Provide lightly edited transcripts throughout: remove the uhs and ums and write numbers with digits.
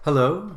Hello,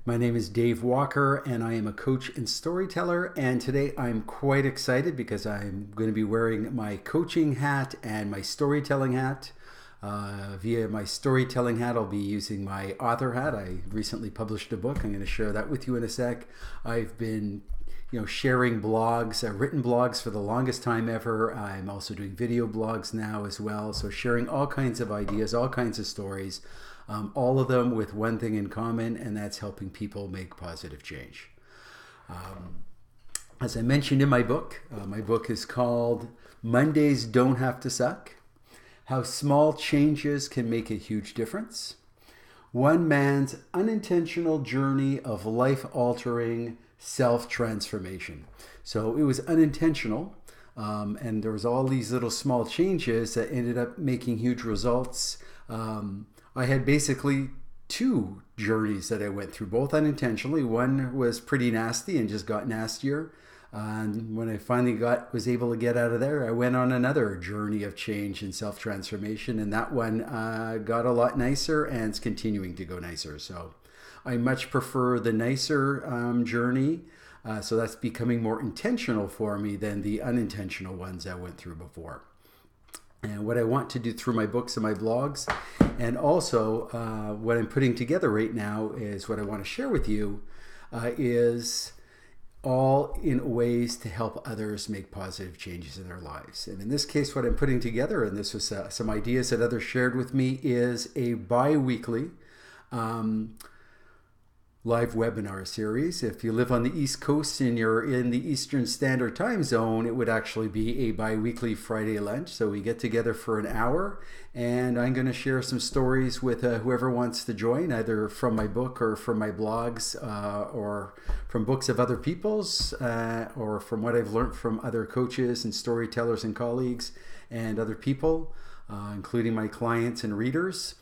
my name is Dave Walker and I am a coach and storyteller. And today I'm quite excited because I'm going to be wearing my coaching hat and my storytelling hat. Via my storytelling hat, I'll be using my author hat. I recently published a book. I'm going to share that with you in a sec. I've been sharing blogs, written blogs for the longest time ever. I'm also doing video blogs now as well. So sharing all kinds of ideas, all kinds of stories, all of them with one thing in common, and that's helping people make positive change. As I mentioned in my book is called Mondays Don't Have to Suck: How Small Changes Can Make a Huge Difference. One man's unintentional journey of life-altering self-transformation. So it was unintentional, and there was all these little small changes that ended up making huge results. I had basically two journeys that I went through, both unintentionally. One was pretty nasty and just got nastier. And when I finally was able to get out of there, I went on another journey of change and self-transformation, and that one got a lot nicer and it's continuing to go nicer. So I much prefer the nicer journey. So that's becoming more intentional for me than the unintentional ones I went through before. And what I want to do through my books and my blogs, and also what I'm putting together right now is what I want to share with you is all in ways to help others make positive changes in their lives. And in this case, what I'm putting together, and this was some ideas that others shared with me, is a bi-weekly live webinar series. If you live on the East Coast and you're in the Eastern Standard Time Zone, it would actually be a bi-weekly Friday lunch. So we get together for an hour, and I'm going to share some stories with whoever wants to join, either from my book or from my blogs, or from books of other people's, or from what I've learned from other coaches and storytellers and colleagues and other people, including my clients and readers.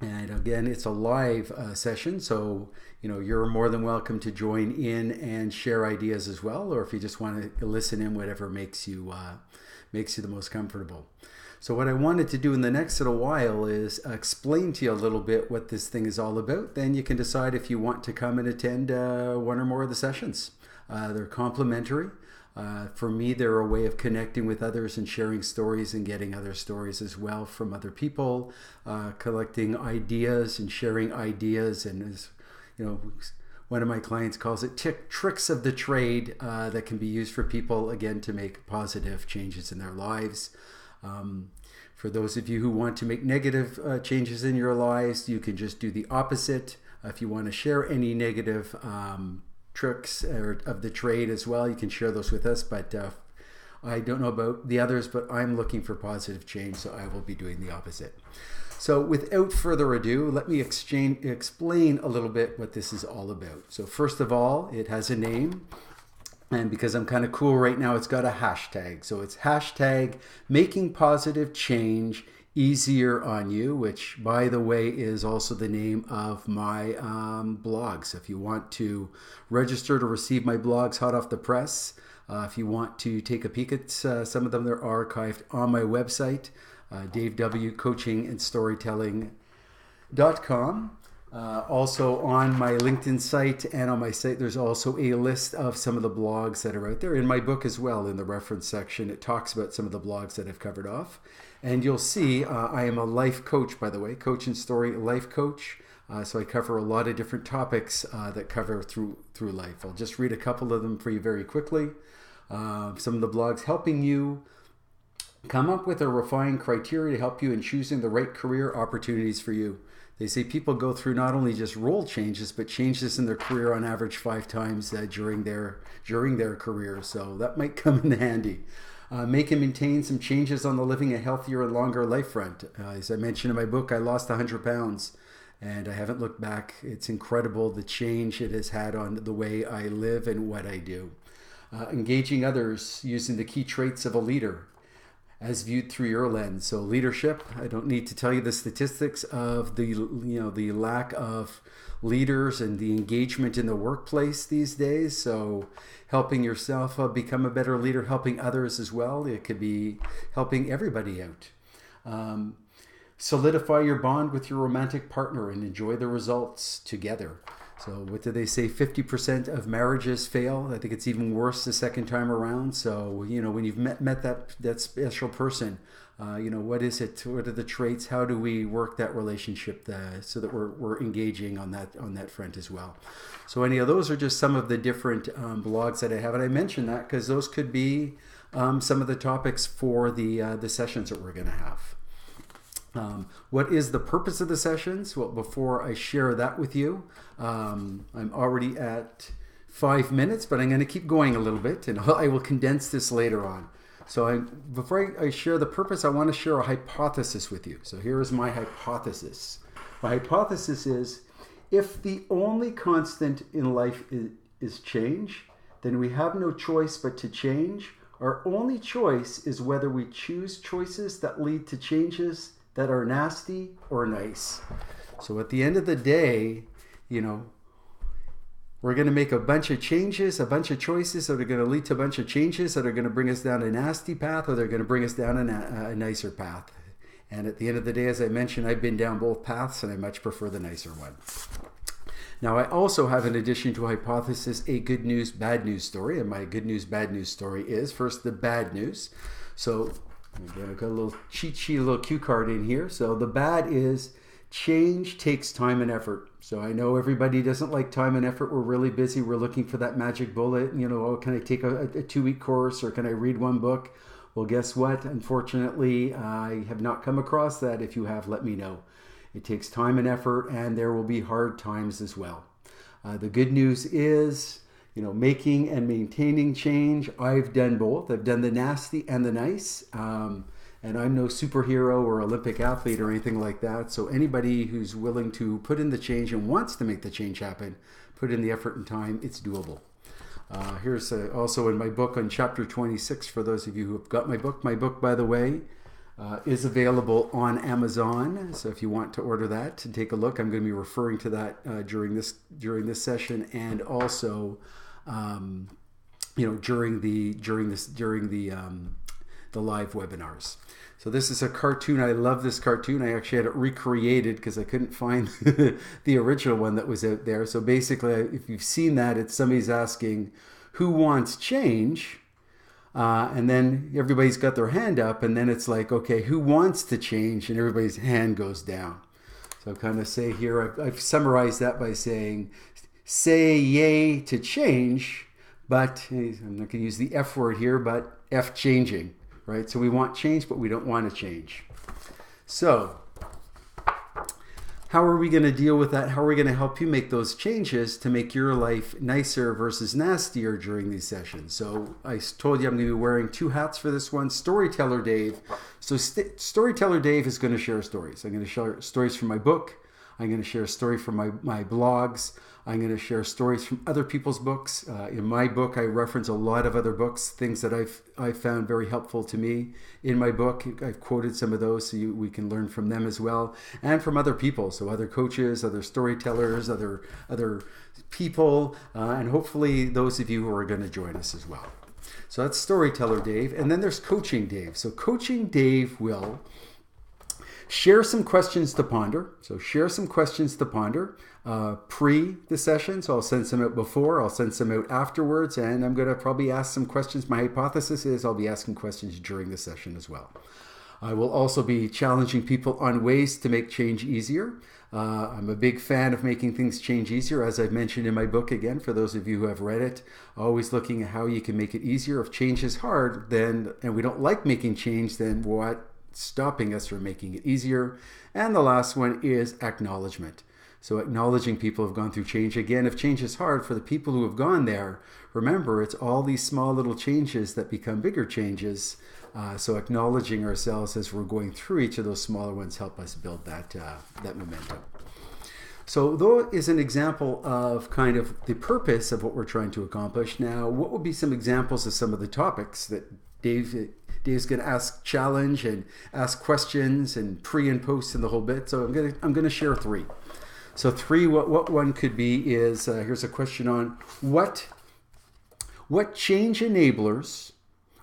And again, it's a live session, so you're more than welcome to join in and share ideas as well, or if you just want to listen in, whatever makes you the most comfortable. So what I wanted to do in the next little while is explain to you a little bit what this thing is all about. Then you can decide if you want to come and attend one or more of the sessions. They're complimentary. For me, they're a way of connecting with others and sharing stories and getting other stories as well from other people, collecting ideas and sharing ideas. And as one of my clients calls it, tricks of the trade that can be used for people, again, to make positive changes in their lives. For those of you who want to make negative changes in your lives, you can just do the opposite. If you want to share any negative tricks of the trade as well, you can share those with us. But I don't know about the others, but I'm looking for positive change, so I will be doing the opposite. So without further ado, let me explain a little bit what this is all about. So first of all, it has a name. And because I'm kind of cool right now, it's got a hashtag. So it's hashtag making positive change easier on you, which, by the way, is also the name of my blog. So if you want to register to receive my blogs hot off the press, if you want to take a peek at some of them, they're archived on my website, davewcoachingandstorytelling.com. Also on my LinkedIn site and on my site, there's also a list of some of the blogs that are out there. In my book as well, in the reference section, it talks about some of the blogs that I've covered off. And you'll see I am a life coach, by the way, coach and story life coach. So I cover a lot of different topics that cover through life. I'll just read a couple of them for you very quickly. Some of the blogs helping you come up with a refined criteria to help you in choosing the right career opportunities for you. They say people go through not only just role changes, but changes in their career on average 5 times during their career. So that might come in handy. Make and maintain some changes on the living a healthier and longer life front. As I mentioned in my book, I lost 100 pounds and I haven't looked back. It's incredible the change it has had on the way I live and what I do. Engaging others using the key traits of a leader as viewed through your lens. So leadership, I don't need to tell you the statistics of the lack of leaders and the engagement in the workplace these days. So helping yourself become a better leader, helping others as well. It could be helping everybody out. solidify your bond with your romantic partner and enjoy the results together. So what do they say? 50% of marriages fail. I think it's even worse the second time around. So, when you've met that special person, what is it? What are the traits? How do we work that relationship so that we're engaging on that front as well? So those are just some of the different blogs that I have. And I mention that because those could be some of the topics for the sessions that we're going to have. What is the purpose of the sessions? Well, before I share that with you, I'm already at 5 minutes, but I'm going to keep going a little bit, and I will condense this later on. So before I share the purpose, I want to share a hypothesis with you. So here is my hypothesis. My hypothesis is, if the only constant in life is change, then we have no choice but to change. Our only choice is whether we choose choices that lead to changes that are nasty or nice. So at the end of the day, we're going to make a bunch of changes, a bunch of choices that are going to lead to a bunch of changes that are going to bring us down a nasty path, or they're going to bring us down a nicer path. And at the end of the day, as I mentioned, I've been down both paths, and I much prefer the nicer one. Now, I also have, in addition to a hypothesis, a good news, bad news story. And my good news, bad news story is, first, the bad news. So I've got a little cheat sheet, a little cue card in here. So the bad is change takes time and effort. So I know everybody doesn't like time and effort. We're really busy. We're looking for that magic bullet. Can I take a 2-week course, or can I read one book? Well, guess what? Unfortunately, I have not come across that. If you have, let me know. It takes time and effort, and there will be hard times as well. The good news is, making and maintaining change. I've done both. I've done the nasty and the nice. And I'm no superhero or Olympic athlete or anything like that. So anybody who's willing to put in the change and wants to make the change happen, put in the effort and time, it's doable. Here's also in my book on chapter 26, for those of you who have got my book. My book, by the way, is available on Amazon. So if you want to order that and take a look, I'm going to be referring to that during this session, and also during the live webinars. So this is a cartoon. I love this cartoon. I actually had it recreated because I couldn't find the original one that was out there. So basically, if you've seen that, it's somebody's asking, who wants change? And then everybody's got their hand up, and then it's like, okay, who wants to change? And everybody's hand goes down. So I kind of say here, I've summarized that by saying, say yay to change, but I'm not going to use the F word here, but F changing. Right? So we want change, but we don't want to change. So how are we going to deal with that? How are we going to help you make those changes to make your life nicer versus nastier during these sessions? So I told you I'm going to be wearing 2 hats for this one. Storyteller Dave. So Storyteller Dave is going to share stories. I'm going to share stories from my book. I'm going to share a story from my blogs. I'm going to share stories from other people's books. In my book, I reference a lot of other books, things that I've found very helpful to me in my book. I've quoted some of those so we can learn from them as well, and from other people, so other coaches, other storytellers, other people, and hopefully those of you who are going to join us as well. So that's Storyteller Dave, and then there's Coaching Dave. So Coaching Dave will share some questions to ponder. So share some questions to ponder pre the session. So I'll send some out before, I'll send some out afterwards, and I'm going to probably ask some questions. My hypothesis is I'll be asking questions during the session as well. I will also be challenging people on ways to make change easier. I'm a big fan of making things change easier, as I've mentioned in my book. Again, for those of you who have read it, always looking at how you can make it easier. If change is hard, and we don't like making change, then what's stopping us from making it easier? And the last one is acknowledgement. So acknowledging people who have gone through change. Again, if change is hard for the people who have gone there, remember, it's all these small little changes that become bigger changes. So acknowledging ourselves as we're going through each of those smaller ones help us build that momentum. So though is an example of kind of the purpose of what we're trying to accomplish. Now, what would be some examples of some of the topics that Dave's going to challenge and ask questions and pre and post and the whole bit. So I'm going to share 3. So 3, what one could be is, here's a question on what change enablers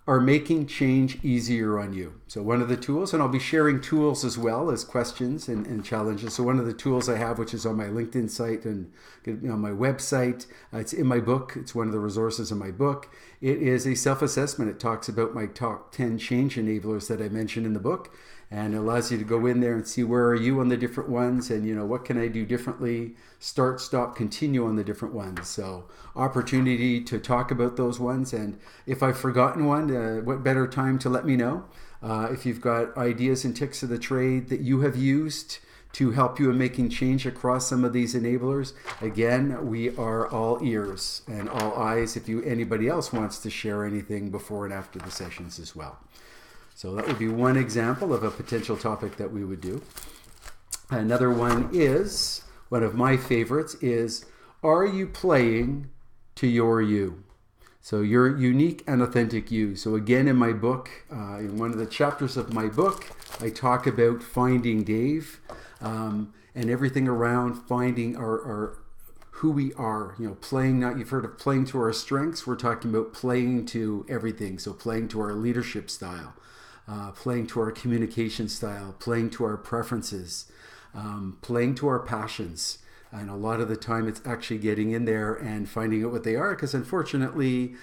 are making change easier on you. So one of the tools, and I'll be sharing tools as well as questions and challenges. So one of the tools I have, which is on my LinkedIn site and on my website, it's in my book. It's one of the resources in my book. It is a self-assessment. It talks about my top 10 change enablers that I mentioned in the book, and it allows you to go in there and see where are you on the different ones, and what can I do differently, start, stop, continue on the different ones. So opportunity to talk about those ones, and if I've forgotten one, what better time to let me know. If you've got ideas and tips of the trade that you have used to help you in making change across some of these enablers, again, we are all ears and all eyes if anybody else wants to share anything before and after the sessions as well. So that would be one example of a potential topic that we would do. Another one is, one of my favorites is, are you playing to your you? So your unique and authentic you. So again, in my book, in one of the chapters of my book, I talk about finding Dave and everything around finding our who we are, playing, you've heard of playing to our strengths. We're talking about playing to everything. So playing to our leadership style. Playing to our communication style, playing to our preferences, playing to our passions. And a lot of the time it's actually getting in there and finding out what they are, because unfortunately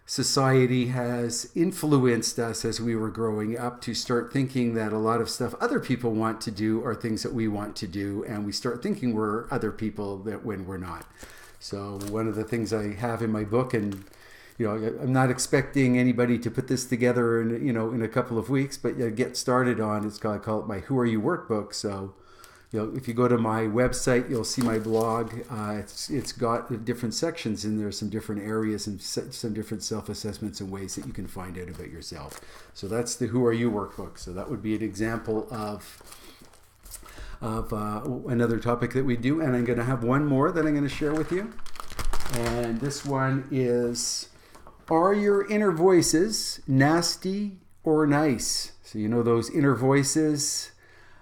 society has influenced us as we were growing up to start thinking that a lot of stuff other people want to do are things that we want to do, and we start thinking we're other people when we're not. So one of the things I have in my book, and I'm not expecting anybody to put this together in a couple of weeks, but get started on, I call it my Who Are You workbook. So, if you go to my website, you'll see my blog. It's got different sections in there, some different areas and some different self-assessments and ways that you can find out about yourself. So that's the Who Are You workbook. So that would be an example of another topic that we do. And I'm going to have one more that I'm going to share with you. And this one is, are your inner voices nasty or nice? So those inner voices.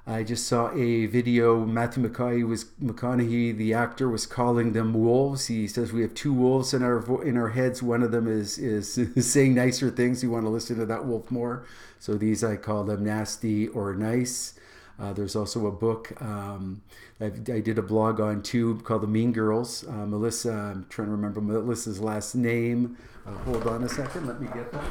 I just saw a video. Matthew McConaughey, the actor, was calling them wolves. He says we have two wolves in our heads. One of them is saying nicer things. You want to listen to that wolf more. So these, I call them nasty or nice. There's also a book I did a blog on too called The Mean Girls. Melissa, I'm trying to remember Melissa's last name. Hold on a second, let me get that.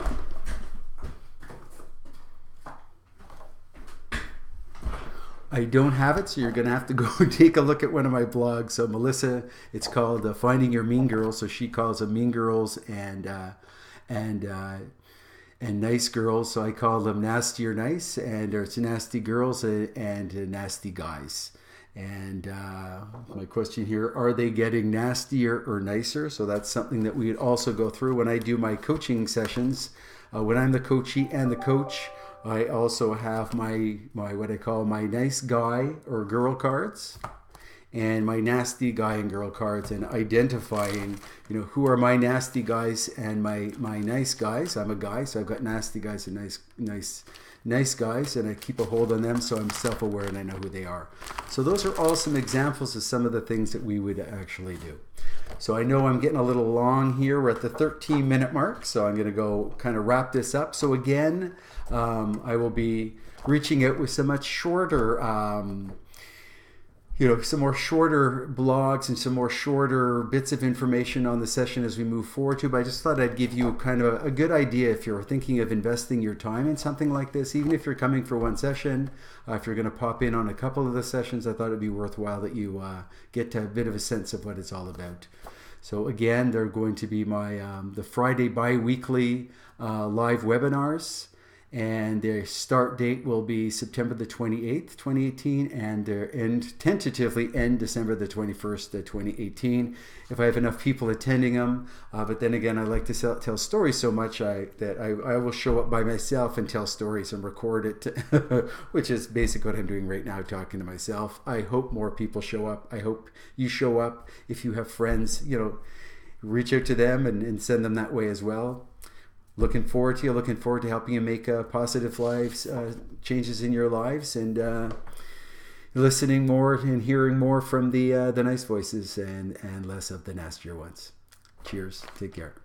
I don't have it, so you're going to have to go take a look at one of my blogs. So Melissa, it's called Finding Your Mean Girls. So she calls them Mean Girls and nice girls. So I call them nasty or nice, and it's nasty girls and nasty guys. And my question here, are they getting nastier or nicer? So that's something that we would also go through when I do my coaching sessions. When I'm the coachee and the coach, I also have my what I call my nice guy or girl cards and my nasty guy and girl cards, and identifying, who are my nasty guys and my nice guys. I'm a guy, so I've got nasty guys and nice guys, and I keep a hold on them, so I'm self-aware and I know who they are. So those are all some examples of some of the things that we would actually do. So I know I'm getting a little long here. We're at the 13-minute mark, so I'm going to go kind of wrap this up. So again, I will be reaching out with some much shorter some more shorter blogs and some more shorter bits of information on the session as we move forward to. But I just thought I'd give you kind of a good idea if you're thinking of investing your time in something like this, even if you're coming for one session, if you're going to pop in on a couple of the sessions, I thought it'd be worthwhile that you get a bit of a sense of what it's all about. So again, they're going to be my the Friday bi-weekly live webinars. And their start date will be September the 28th, 2018, and their tentatively end December the 21st, 2018. If I have enough people attending them, but then again, I like to tell stories so much that I will show up by myself and tell stories and record it, which is basically what I'm doing right now, talking to myself. I hope more people show up. I hope you show up. If you have friends, reach out to them and send them that way as well. Looking forward to helping you make positive lives changes in your lives, and listening more and hearing more from the nice voices and less of the nastier ones. Cheers. Take care.